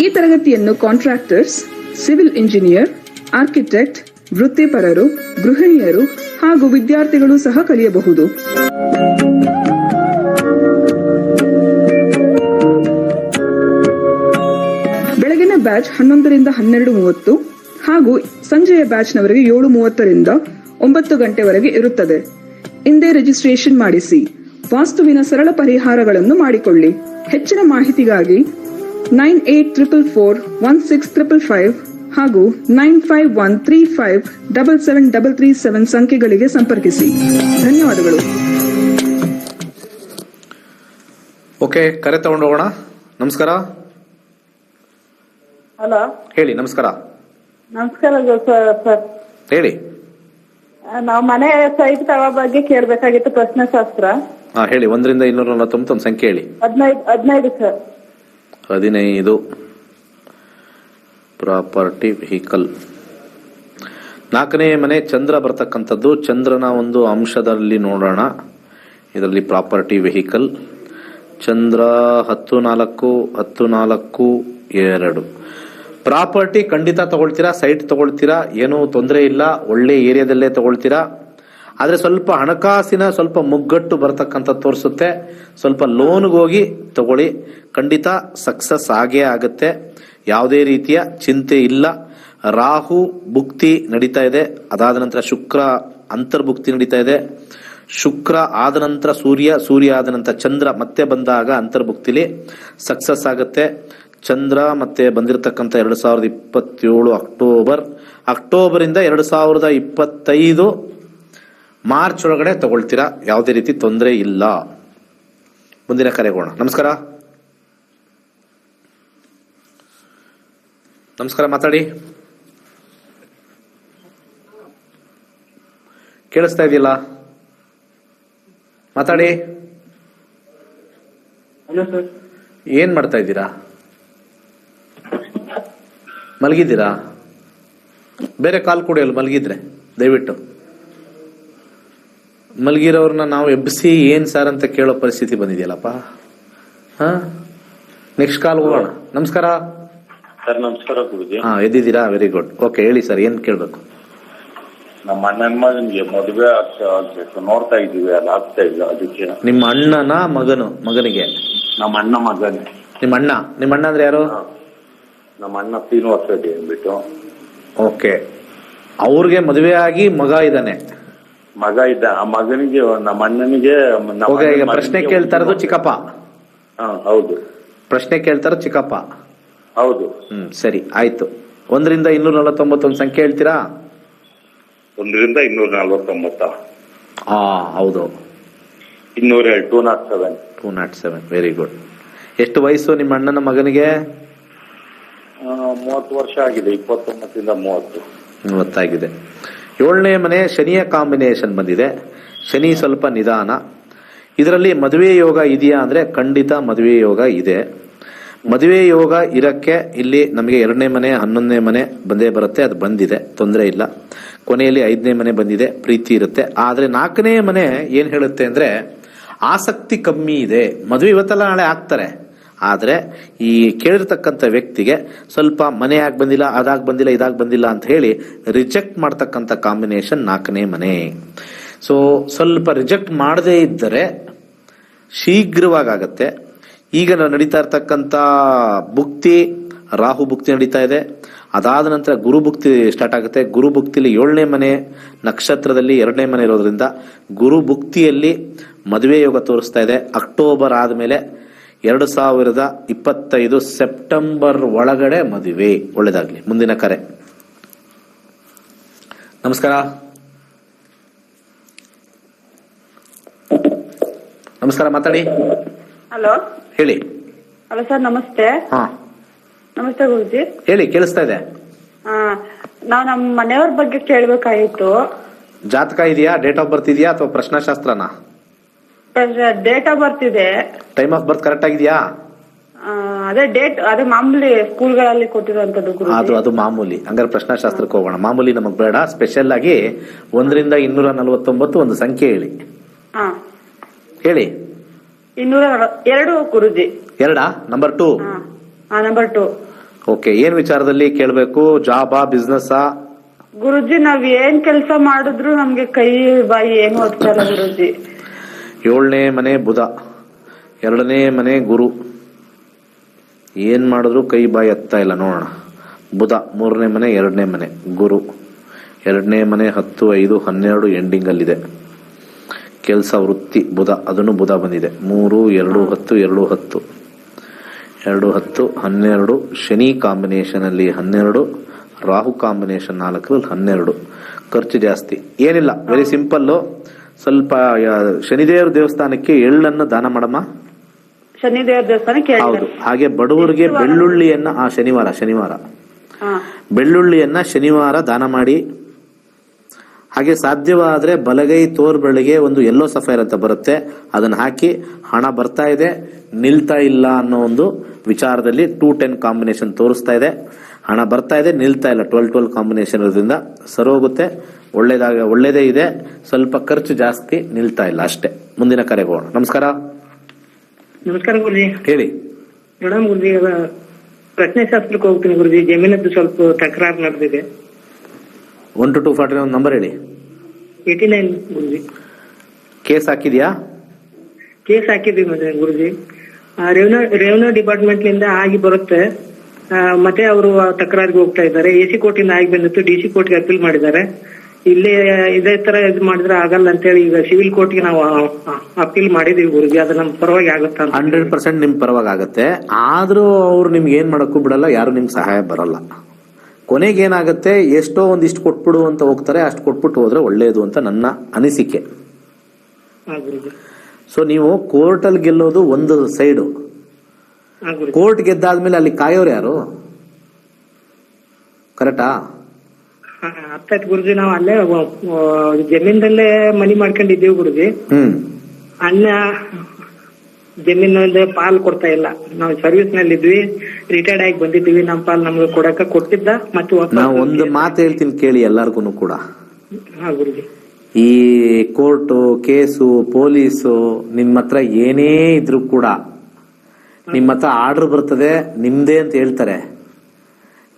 ಈ ತರಗತಿಯನ್ನು ಕಾಂಟ್ರಾಕ್ಟರ್ಸ್, ಸಿವಿಲ್ ಇಂಜಿನಿಯರ್, ಆರ್ಕಿಟೆಕ್ಟ್, ವೃತ್ತಿಪರರು, ಗೃಹಿಣಿಯರು ಹಾಗೂ ವಿದ್ಯಾರ್ಥಿಗಳು ಸಹ ಕಲಿಯಬಹುದು. ಬೆಳಗಿನ ಬ್ಯಾಚ್ 11 ರಿಂದ 12:30 ಹಾಗೂ ಸಂಜೆಯ ಬ್ಯಾಚ್ನವರೆಗೆ 7:30 ರಿಂದ 9 ಗಂಟೆವರೆಗೆ ಇರುತ್ತದೆ. ಇಂದೇ ರಿಜಿಸ್ಟ್ರೇಷನ್ ಮಾಡಿಸಿ. ವಾಸ್ತುವಿನ ಸರಳ ಪರಿಹಾರಗಳನ್ನು ಮಾಡಿಕೊಳ್ಳಿ. ಹೆಚ್ಚಿನ ಮಾಹಿತಿಗಾಗಿ 9844416555 ಹಾಗೂ 9513577337 ಸಂಖ್ಯೆಗಳಿಗೆ ಸಂಪರ್ಕಿಸಿ. ಧನ್ಯವಾದಗಳು. ಓಕೆ, ಕರೆ ತಗೊಂಡು ಹೋಗೋಣ. ನಮಸ್ಕಾರ. ಹಲೋ, ಹೇಳಿ. ನಮಸ್ಕಾರ. ನಮಸ್ಕಾರ ಸರ್. ಹೇಳಿ. ನಾವು ಮನೆ ಸೈಟ್ ತಗೋ ಬಗ್ಗೆ ಕೇಳಬೇಕಾಗಿತ್ತು. ಪ್ರಶ್ನೆಶಾಸ್ತ್ರ. ಹೇಳಿ. 1 ರಿಂದ 249 ಒಂದು ಸಂಖ್ಯೆ ಹೇಳಿ. 15 ಸರ್. 15 property vehicle. 4ನೇ ಮನೆ ಚಂದ್ರ ಬರ್ತಕ್ಕಂಥದ್ದು. ಚಂದ್ರನ ಒಂದು ಅಂಶದಲ್ಲಿ ನೋಡೋಣ. ಇದರಲ್ಲಿ ಪ್ರಾಪರ್ಟಿ ವೆಹಿಕಲ್ ಚಂದ್ರ 10-4-10-4-2. ಪ್ರಾಪರ್ಟಿ ಖಂಡಿತ ತಗೊಳ್ತೀರಾ, ಸೈಟ್ ತಗೊಳ್ತೀರಾ, ಏನೂ ತೊಂದರೆ ಇಲ್ಲ. ಒಳ್ಳೆ ಏರಿಯಾದಲ್ಲೇ ತಗೊಳ್ತೀರಾ. ಆದ್ರೆ ಸ್ವಲ್ಪ ಹಣಕಾಸಿನ ಸ್ವಲ್ಪ ಮುಗ್ಗಟ್ಟು ಬರ್ತಕ್ಕಂಥ ತೋರಿಸುತ್ತೆ. ಸ್ವಲ್ಪ ಲೋನ್ಗೆ ಹೋಗಿ ತಗೊಳ್ಳಿ, ಖಂಡಿತ ಸಕ್ಸಸ್ ಆಗೇ ಆಗುತ್ತೆ. ಯಾವುದೇ ರೀತಿಯ ಚಿಂತೆ ಇಲ್ಲ. ರಾಹು ಭುಕ್ತಿ ನಡೀತಾ ಇದೆ, ಅದಾದ ನಂತರ ಶುಕ್ರ ಅಂತರ್ಭುಕ್ತಿ ನಡೀತಾ ಇದೆ. ಶುಕ್ರ ಆದ ನಂತರ ಸೂರ್ಯ ಆದ ನಂತರ ಚಂದ್ರ ಮತ್ತೆ ಬಂದಾಗ ಅಂತರ್ಭುಕ್ತಿಲಿ ಸಕ್ಸಸ್ ಆಗುತ್ತೆ. ಚಂದ್ರ ಮತ್ತೆ ಬಂದಿರತಕ್ಕಂಥ 2027 ಅಕ್ಟೋಬರ್ ಇಂದ 2025 ಮಾರ್ಚ್ ಒಳಗಡೆ ತಗೊಳ್ತೀರಾ. ಯಾವುದೇ ರೀತಿ ತೊಂದರೆ ಇಲ್ಲ. ಮುಂದಿನ ಕರೆಗೋಣ. ನಮಸ್ಕಾರ. ನಮಸ್ಕಾರ, ಮಾತಾಡಿ. ಕೇಳಿಸ್ತಾ ಇದೆಯಲ್ಲ? ಮಾತಾಡಿ. ಏನ್ ಮಾಡ್ತಾ ಇದ್ದೀರಾ? ಮಲಗಿದ್ದೀರಾ? ಬೇರೆ ಕಾಲ್ ಕೊಡಿ. ಮಲಗಿದ್ರೆ ದಯವಿಟ್ಟು. ಮಲಗಿರೋರ್ನ ನಾವು ಎಬ್ಬಿಸಿ ಏನ್ ಸಾರ್ ಅಂತ ಕೇಳೋ ಪರಿಸ್ಥಿತಿ ಬಂದಿದೆಯಲ್ಲಪ್ಪ. ನೆಕ್ಸ್ಟ್ ಕಾಲ್ ಹೋಗೋಣ. ನಮಸ್ಕಾರ ಸರ್. ನಮಸ್ಕಾರ ಗುರುಜಿ. ಎದ್ದಿದ್ದೀರಾ? Very good. ಓಕೆ, ಹೇಳಿ ಸರ್, ಏನ್ ಕೇಳ್ಬೇಕು? ನಮ್ಮ ಅಣ್ಣನ ಮಗನಿಗೆ ಮದುವೆ ಆಗ್ಬೇಕು ನೋಡ್ತಾ ಇದೀವಿ, ಅದು ಆಗ್ತಾ ಇಲ್ಲ. ಅದಕ್ಕೆ ನಿಮ್ಮ ಅಣ್ಣನ ಮಗನಿಗೆ? ನಮ್ಮ ಅಣ್ಣ ಮಗನೇ. ನಿಮ್ಮ ಅಣ್ಣ ಅಂದ್ರೆ ಯಾರು? ನಮ್ಮ ಅಣ್ಣ ಶ್ರೀನಿವಾಸ ರೆಡ್ಡಿ ಅಂದ್ಬಿಟ್ಟು. ಓಕೆ, ಅವ್ರಿಗೆ ಮದುವೆ ಆಗಿ ಮಗ ಇದ್ದಾನೆ? ಮಗ ಇದ್ದ. ಆ ಮಗನಿಗೆ ನಮ್ಮ ಅಣ್ಣನಿಗೆ ಈಗ ಪ್ರಶ್ನೆ ಕೇಳ್ತಾ ಇರೋದು ಚಿಕ್ಕಪ್ಪ? ಹೌದು. ಪ್ರಶ್ನೆ ಕೇಳ್ತಾರ ಚಿಕ್ಕಪ್ಪ? ಹೌದು. ಸರಿ, ಆಯ್ತು. 1 ರಿಂದ 249 ಒಂದು ಸಂಖ್ಯೆ ಹೇಳ್ತೀರಾ? 1 ರಿಂದ 249. ಹೌದು. 207. 207. Very good. ಎಷ್ಟು ವಯಸ್ಸು ನಿಮ್ಮ ಅಣ್ಣನ ಮಗನಿಗೆ? 30 ವರ್ಷ ಆಗಿದೆ. 29 ಇಂದ 30 ಆಗಿದೆ. 7ನೇ ಮನೆ ಶನಿಯ ಕಾಂಬಿನೇಷನ್ ಬಂದಿದೆ. ಶನಿ ಸ್ವಲ್ಪ ನಿಧಾನ. ಇದರಲ್ಲಿ ಮದುವೆ ಯೋಗ ಇದೆಯಾ ಅಂದ್ರೆ ಖಂಡಿತ ಮದುವೆ ಯೋಗ ಇದೆ. ಮದುವೆ ಯೋಗ ಇರಕ್ಕೆ ಇಲ್ಲಿ ನಮಗೆ 2ನೇ ಮನೆ 11ನೇ ಮನೆ ಬಂದೇ ಬರುತ್ತೆ. ಅದು ಬಂದಿದೆ, ತೊಂದರೆ ಇಲ್ಲ. ಕೊನೆಯಲ್ಲಿ 5ನೇ ಮನೆ ಬಂದಿದೆ, ಪ್ರೀತಿ ಇರುತ್ತೆ. ಆದ್ರೆ 4ನೇ ಮನೆ ಏನ್ ಹೇಳುತ್ತೆ ಅಂದ್ರೆ ಆಸಕ್ತಿ ಕಮ್ಮಿ ಇದೆ. ಮದುವೆ ಇವತ್ತೆಲ್ಲ ನಾಳೆ ಆಗ್ತಾರೆ. ಆದ್ರೆ ಈ ಕೇಳಿರ್ತಕ್ಕಂಥ ವ್ಯಕ್ತಿಗೆ ಸ್ವಲ್ಪ ಮನೆ ಯಾಕೆ ಬಂದಿಲ್ಲ, ಅದಾಗ ಬಂದಿಲ್ಲ, ಇದಾಗ ಬಂದಿಲ್ಲ ಅಂತ ಹೇಳಿ ರಿಜೆಕ್ಟ್ ಮಾಡ್ತಕ್ಕಂಥ ಕಾಂಬಿನೇಷನ್ 4ನೇ ಮನೆ. ಸೊ ಸ್ವಲ್ಪ ರಿಜೆಕ್ಟ್ ಮಾಡದೇ ಇದ್ದರೆ ಶೀಘ್ರವಾಗತ್ತೆ. ಈಗ ನಡೀತಾ ಇರ್ತಕ್ಕಂಥ ಭುಕ್ತಿ ರಾಹು ಭುಕ್ತಿ ನಡೀತಾ ಇದೆ. ಅದಾದ ನಂತರ ಗುರು ಭುಕ್ತಿ ಸ್ಟಾರ್ಟ್ ಆಗುತ್ತೆ. ಗುರು ಭುಕ್ತಿಲಿ 7ನೇ ಮನೆ ನಕ್ಷತ್ರದಲ್ಲಿ 2ನೇ ಮನೆ ಇರೋದ್ರಿಂದ ಗುರು ಭುಕ್ತಿಯಲ್ಲಿ ಮದುವೆ ಯೋಗ ತೋರಿಸ್ತಾ ಇದೆ. ಅಕ್ಟೋಬರ್ ಆದಮೇಲೆ 2025 ಸೆಪ್ಟೆಂಬರ್ ಒಳಗಡೆ ಮದುವೆ. ಒಳ್ಳೇದಾಗ್ಲಿ. ಮುಂದಿನ ಕರೆ. ನಮಸ್ಕಾರ. ನಮಸ್ಕಾರ, ಮಾತಾಡಿ. ಹಲೋ ಹೇಳಿ. ಹಲೋ ಸರ್, ನಮಸ್ತೆ. ಹಾ, ನಮಸ್ತೆ ಗುರುಜಿ. ಹೇಳಿ, ಕೇಳಿಸ್ತಾ ಇದೆ. ನಾವು ನಮ್ಮ ಮನೆಯವ್ರ ಬಗ್ಗೆ ಕೇಳ್ಬೇಕಾಗಿತ್ತು. ಜಾತಕ ಇದೆಯಾ, ಡೇಟ್ ಆಫ್ ಬರ್ತ್ ಇದೆಯಾ ಅಥವಾ ಪ್ರಶ್ನಾಶಾಸ್ತ್ರನಾ? ಡೇಟ್ ಆಫ್ ಬರ್ತ್ ಇದೆ. ಟೈಮ್ ಆಫ್ ಬರ್ತ್ ಕರೆಕ್ಟ್ ಆಗಿದೆಯಾ? ಅದೇ ಮಾಮೂಲಿ ಸ್ಕೂಲ್ಗಳಲ್ಲಿ ಕೊಟ್ಟಿರುವಂತದ್ದು ಅದು ಮಾಮೂಲಿ. ಹಂಗಾರೆ ಪ್ರಶ್ನಾಶಾಸ್ತ್ರಕ್ಕೆ ಹೋಗೋಣ. ಮಾಮೂಲಿ ನಮಗ್ ಬೇಡ. ಸ್ಪೆಷಲ್ ಆಗಿ 1 ರಿಂದ 249 ಒಂದು ಸಂಖ್ಯೆ ಹೇಳಿ. ಹೇಳಿ. 202 ಗುರುಜಿ. 2 ನಂಬರ್ 2. ನಂಬರ್ 2. ಓಕೆ, ಏನ್ ವಿಚಾರದಲ್ಲಿ ಕೇಳ್ಬೇಕು? ಜಾಬಾ, ಬಿಸ್ನೆಸ್? ಗುರುಜಿ, ನಾವ್ ಏನ್ ಕೆಲಸ ಮಾಡಿದ್ರು ನಮ್ಗೆ ಕೈ ಬಾಯಿ ಏನು ಹೋಗ್ತಾರ ಗುರುಜಿ. 7ನೇ ಮನೆ ಬುಧ, 2ನೇ ಮನೆ ಗುರು. ಏನ್ ಮಾಡಿದ್ರು ಕೈ ಬಾಯಿ ಹತ್ತಾ ಇಲ್ಲ. ನೋಡೋಣ. ಬುಧ 3ನೇ ಮನೆ, 2ನೇ ಮನೆ ಗುರು, 2ನೇ ಮನೆ 10, 5, 12 ಎಂಡಿಂಗ್ ಅಲ್ಲಿದೆ. ಕೆಲಸ, ವೃತ್ತಿ ಬುಧ, ಅದನ್ನು ಬುಧ ಬಂದಿದೆ. 3, 2, 10, 2, 10, 2, 10, 12. ಶನಿ ಕಾಂಬಿನೇಷನ್ ಅಲ್ಲಿ 12, ರಾಹು ಕಾಂಬಿನೇಷನ್ 4, 12. ಖರ್ಚು ಜಾಸ್ತಿ. ಏನಿಲ್ಲ, ವೆರಿ ಸಿಂಪಲ್. ಸ್ವಲ್ಪ ಶನಿದೇವರ ದೇವಸ್ಥಾನಕ್ಕೆ ಎಳ್ಳನ್ನು ದಾನ ಮಾಡಮ್ಮ. ಶನಿದೇವರ ದೇವಸ್ಥಾನಕ್ಕೆ. ಹೌದು. ಹಾಗೆ ಬಡವರಿಗೆ ಬೆಳ್ಳುಳ್ಳಿಯನ್ನ ಶನಿವಾರ ಬೆಳ್ಳುಳ್ಳಿಯನ್ನ ಶನಿವಾರ ದಾನ ಮಾಡಿ. ಹಾಗೆ ಸಾಧ್ಯವಾದ್ರೆ ಬಲಗೈ ತೋರ್ಬೆಳಿಗೆ ಒಂದು ಯೆಲ್ಲೋ ಸಫೈರ್ ಅಂತ ಬರುತ್ತೆ, ಅದನ್ನ ಹಾಕಿ. ಹಣ ಬರ್ತಾ ಇದೆ, ನಿಲ್ತಾ ಇಲ್ಲ ಅನ್ನೋ ಒಂದು ವಿಚಾರದಲ್ಲಿ 210 ಕಾಂಬಿನೇಷನ್ ತೋರಿಸ್ತಾ ಇದೆ. ಹಣ ಬರ್ತಾ ಇದೆ, ನಿಲ್ತಾ ಇಲ್ಲ. 12 ಕಾಂಬಿನೇಷನ್ ಇರೋದ್ರಿಂದ ಸರೋಗುತ್ತೆ. ಒಳ್ಳೇದೇ ಇದೆ. ಸ್ವಲ್ಪ ಖರ್ಚು ಜಾಸ್ತಿ, ನಿಲ್ತಾ ಇಲ್ಲ ಅಷ್ಟೇ. ಮುಂದಿನ ಕರೆಗೆ ಹೋಗೋಣ. ನಮಸ್ಕಾರ. ನಮಸ್ಕಾರ ಗುರುಜಿ. ಹೇಳಿ. ಮೇಡಮ್ ಗುರುಜಿ, ಪ್ರಶ್ನೆಶಾಸ್ತ್ರಕ್ಕೆ ಹೋಗ್ತೀನಿ ಗುರುಜಿ. ಜಮೀನದ್ದು ಸ್ವಲ್ಪ ತಕರಾರು ನಡೆದಿದೆ. 1 to 240 ಒಂದು ನಂಬರ್ ಹೇಳಿ. 89 ಗುರುಜಿ. ಕೇಸ್ ಹಾಕಿದ್ಯಾ? ಕೇಸ್ ಹಾಕಿದ್ದೀವಿ ಗುರುಜಿ. ರೆವೆನ್ಯೂ ಡಿಪಾರ್ಟ್ಮೆಂಟ್ ನಿಂದ ಆಗಿ ಬರುತ್ತೆ. ಮತ್ತೆ ಅವರು ತಕರಾರಿಗೆ ಹೋಗ್ತಾ ಇದ್ದಾರೆ. AC ಕೋರ್ಟಿಂದ ಆಗಿ ಬಂದಿತ್ತು, DC ಕೋರ್ಟ್ಗೆ ಅಪೀಲ್ ಮಾಡಿದ್ದಾರೆ. ಇಲ್ಲಿ ಇದೇ ತರ ಇದು ಮಾಡಿದ್ರೆ ಆಗಲ್ಲ ಅಂತ ಹೇಳಿ ಈಗ ಸಿವಿಲ್ ಕೋರ್ಟ್ಗೆ ನಾವು ಅಪೀಲ್ ಮಾಡಿದೀವಿ ಗುರುಜಿ. ಅದು ನಮ್ ಪರವಾಗಿ ಆಗುತ್ತಾ? 100% ನಿಮ್ ಪರವಾಗಿ ಆಗತ್ತೆ. ಆದ್ರೂ ಅವ್ರು ನಿಮ್ಗೆ ಏನ್ ಮಾಡಕ್ಕೂ ಬಿಡಲ್ಲ, ಯಾರು ನಿಮ್ಗೆ ಸಹಾಯ ಬರಲ್ಲ. ಕೊನೆಗೆ ಏನಾಗುತ್ತೆ, ಎಷ್ಟೋ ಒಂದಿಷ್ಟು ಕೊಟ್ಬಿಡು ಅಂತ ಹೋಗ್ತಾರೆ. ಅಷ್ಟು ಕೊಟ್ಬಿಟ್ಟು ಹೋದ್ರೆ ಒಳ್ಳೇದು ಅಂತ ನನ್ನ ಅನಿಸಿಕೆ. ಸೊ ನೀವು ಕೋರ್ಟಲ್ಲಿ ಗೆಲ್ಲೋದು ಒಂದು ಸೈಡು. ಕೋರ್ಟ್ ಗೆದ್ದಾದ್ಮೇಲೆ ಅಲ್ಲಿ ಕಾಯೋರು ಯಾರು? ಕರೆಕ್ಟಾ? ಅರ್ಥ ಆಯ್ತು ಗುರುಜಿ. ನಾವು ಅಲ್ಲೇ ಜಮೀನದಲ್ಲೇ ಮನಿ ಮಾಡ್ಕೊಂಡಿದ್ದೀವಿ ಗುರುಜಿ. ಅಣ್ಣ ಜಮೀನಲ್ಲಿ ಪಾಲ್ ಕೊಡ್ತಾ ಇಲ್ಲ. ನಾವು ಸರ್ವಿಸ್ ನಲ್ಲಿ ಇದ್ವಿ, ರಿಟೈರ್ಡ್ ಆಗಿ ಬಂದಿದ್ದೀವಿ. ನಮ್ಮ ಪಾಲ್ ನಮ್ಗೆ ಕೊಡಕ ಕೊಟ್ಟಿದ್ದ. ಮತ್ತೆ ನಾವು ಒಂದು ಮಾತು ಹೇಳ್ತೀನಿ ಕೇಳಿ ಎಲ್ಲಾರ್ಗು ಕೂಡ. ಗುರುಜಿ, ಈ ಕೋರ್ಟು, ಕೇಸು, ಪೊಲೀಸು ನಿಮ್ಮ ಹತ್ರ ಏನೇ ಇದ್ರು ಕೂಡ ನಿಮ್ಮ ಹತ್ರ ಆರ್ಡರ್ ಬರ್ತದೆ, ನಿಮ್ದೇ ಅಂತ ಹೇಳ್ತಾರೆ.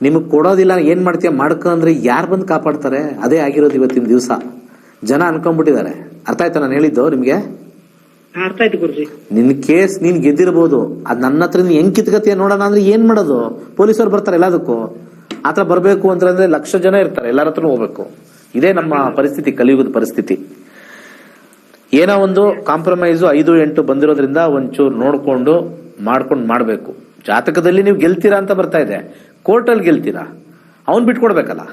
ನಿಮಗ್ ಕೊಡೋದಿಲ್ಲ, ಏನ್ ಮಾಡ್ತೀಯ ಮಾಡ್ಕೊ ಅಂದ್ರೆ ಯಾರು ಬಂದು ಕಾಪಾಡ್ತಾರೆ? ಅದೇ ಆಗಿರೋದು ಇವತ್ತಿನ ದಿವಸ. ಜನ ಅನ್ಕೊಂಡ್ಬಿಟ್ಟಿದ್ದಾರೆ. ಅರ್ಥ ಆಯ್ತಾ ನಾನು ಹೇಳಿದ್ದು ನಿಮ್ಗೆ? ಅರ್ಥ ಆಯ್ತು ಗುರುಜಿ. ನಿನ್ ಕೇಸ್ ನೀನ್ ಗೆದ್ದಿರ್ಬೋದು, ಅದ್ ನನ್ನ ಹತ್ರ ನೀನ್ ಹೆಂಗ್ ಕಿತ್ಕತಿಯ ನೋಡೋಣ ಅಂದ್ರೆ ಏನ್ ಮಾಡೋದು? ಪೊಲೀಸರು ಬರ್ತಾರೆ ಎಲ್ಲದಕ್ಕೂ. ಆತರ ಬರ್ಬೇಕು ಅಂತಂದ್ರೆ 1,00,000 ಜನ ಇರ್ತಾರೆ, ಎಲ್ಲರ ಹತ್ರ ಹೋಗ್ಬೇಕು. ಇದೇ ನಮ್ಮ ಪರಿಸ್ಥಿತಿ, ಕಲಿಯುಗದ ಪರಿಸ್ಥಿತಿ. ಏನೋ ಒಂದು ಕಾಂಪ್ರಮೈಸು 5-8 ಬಂದಿರೋದ್ರಿಂದ ಒಂಚೂರು ನೋಡ್ಕೊಂಡು ಮಾಡ್ಬೇಕು. ಜಾತಕದಲ್ಲಿ ನೀವು ಗೆಲ್ತೀರಾ ಅಂತ ಬರ್ತಾ ಇದೆ, ಕೋರ್ಟಲ್ಲಿ ಗೆಲ್ತೀರಾ? ಅವ್ನ್ ಬಿಟ್ಕೊಡ್ಬೇಕಲ್ಲ.